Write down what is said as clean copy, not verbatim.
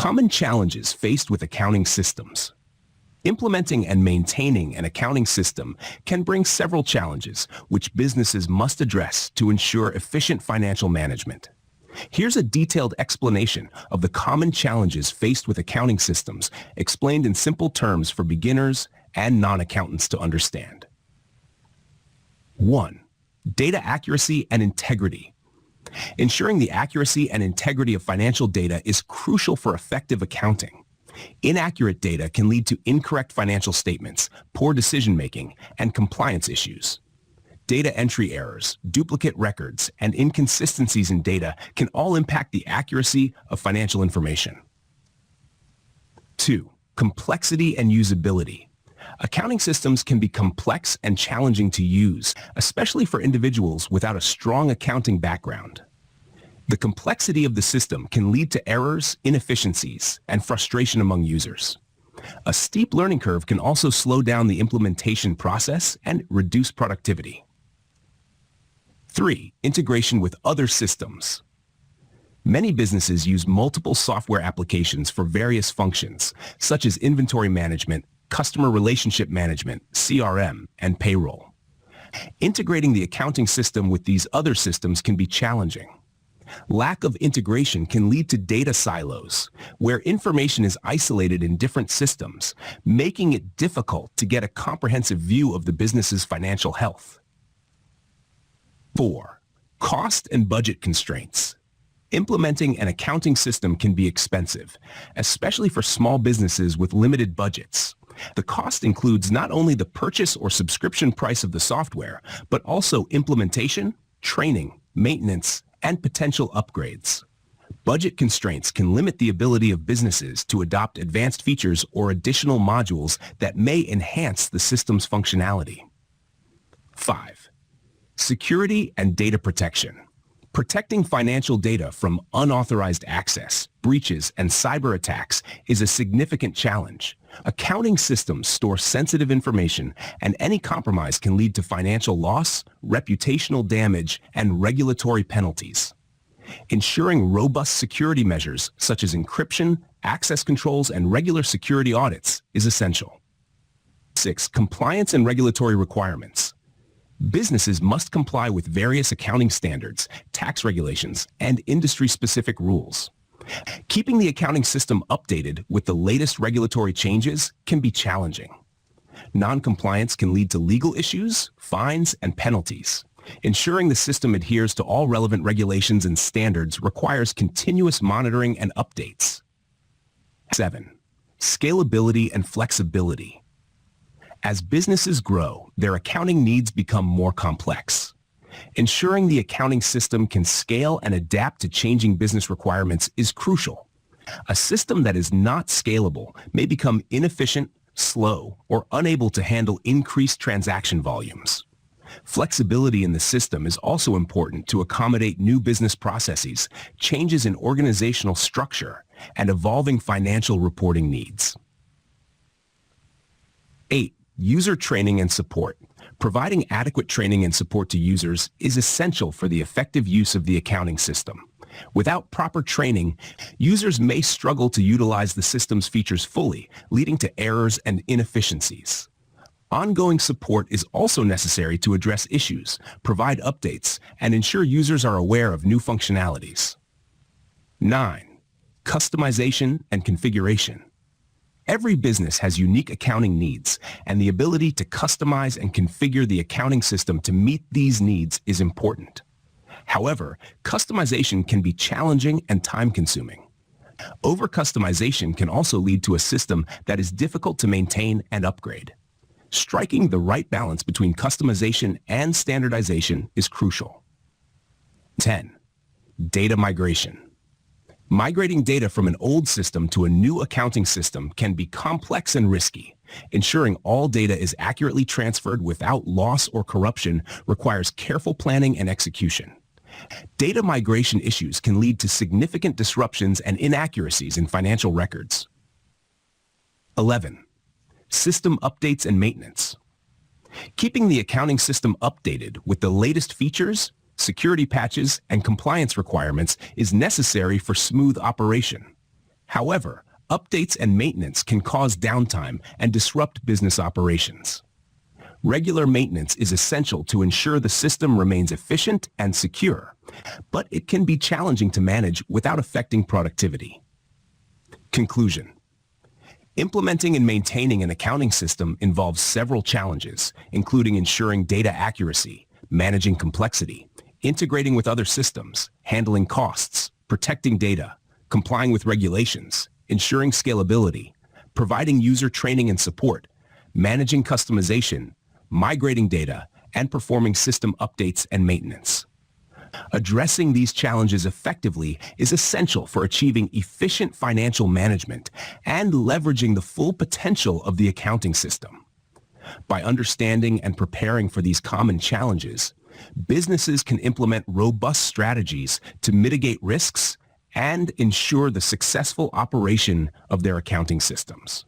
Common challenges faced with accounting systems. Implementing and maintaining an accounting system can bring several challenges, which businesses must address to ensure efficient financial management. Here's a detailed explanation of the common challenges faced with accounting systems, explained in simple terms for beginners and non-accountants to understand. 1. Data accuracy and integrity. Ensuring the accuracy and integrity of financial data is crucial for effective accounting. Inaccurate data can lead to incorrect financial statements, poor decision-making, and compliance issues. Data entry errors, duplicate records, and inconsistencies in data can all impact the accuracy of financial information. 2. Complexity and usability. Accounting systems can be complex and challenging to use, especially for individuals without a strong accounting background. The complexity of the system can lead to errors, inefficiencies, and frustration among users. A steep learning curve can also slow down the implementation process and reduce productivity. 3. Integration with other systems. Many businesses use multiple software applications for various functions, such as inventory management, customer relationship management, CRM, and payroll. Integrating the accounting system with these other systems can be challenging. Lack of integration can lead to data silos, where information is isolated in different systems, making it difficult to get a comprehensive view of the business's financial health. 4. Cost and budget constraints. Implementing an accounting system can be expensive, especially for small businesses with limited budgets. The cost includes not only the purchase or subscription price of the software, but also implementation, training, maintenance, and potential upgrades. Budget constraints can limit the ability of businesses to adopt advanced features or additional modules that may enhance the system's functionality. 5. Security and data protection. Protecting financial data from unauthorized access, breaches, and cyber attacks is a significant challenge. Accounting systems store sensitive information, and any compromise can lead to financial loss, reputational damage, and regulatory penalties. Ensuring robust security measures such as encryption, access controls, and regular security audits is essential. 6. Compliance and regulatory requirements. Businesses must comply with various accounting standards, tax regulations, and industry-specific rules. Keeping the accounting system updated with the latest regulatory changes can be challenging. Non-compliance can lead to legal issues, fines, and penalties. Ensuring the system adheres to all relevant regulations and standards requires continuous monitoring and updates. 7. Scalability and flexibility. As businesses grow, their accounting needs become more complex. Ensuring the accounting system can scale and adapt to changing business requirements is crucial. A system that is not scalable may become inefficient, slow, or unable to handle increased transaction volumes. Flexibility in the system is also important to accommodate new business processes, changes in organizational structure, and evolving financial reporting needs. 8. User training and support. Providing adequate training and support to users is essential for the effective use of the accounting system. Without proper training, users may struggle to utilize the system's features fully, leading to errors and inefficiencies. Ongoing support is also necessary to address issues, provide updates, and ensure users are aware of new functionalities. 9. Customization and configuration. Every business has unique accounting needs, and the ability to customize and configure the accounting system to meet these needs is important. However, customization can be challenging and time-consuming. Over-customization can also lead to a system that is difficult to maintain and upgrade. Striking the right balance between customization and standardization is crucial. 10. Data migration. Migrating data from an old system to a new accounting system can be complex and risky. Ensuring all data is accurately transferred without loss or corruption requires careful planning and execution. Data migration issues can lead to significant disruptions and inaccuracies in financial records. 11. System updates and maintenance. Keeping the accounting system updated with the latest features, security patches, and compliance requirements is necessary for smooth operation. However, updates and maintenance can cause downtime and disrupt business operations. Regular maintenance is essential to ensure the system remains efficient and secure, but it can be challenging to manage without affecting productivity. Conclusion. Implementing and maintaining an accounting system involves several challenges, including ensuring data accuracy, managing complexity, integrating with other systems, handling costs, protecting data, complying with regulations, ensuring scalability, providing user training and support, managing customization, migrating data, and performing system updates and maintenance. Addressing these challenges effectively is essential for achieving efficient financial management and leveraging the full potential of the accounting system. By understanding and preparing for these common challenges, businesses can implement robust strategies to mitigate risks and ensure the successful operation of their accounting systems.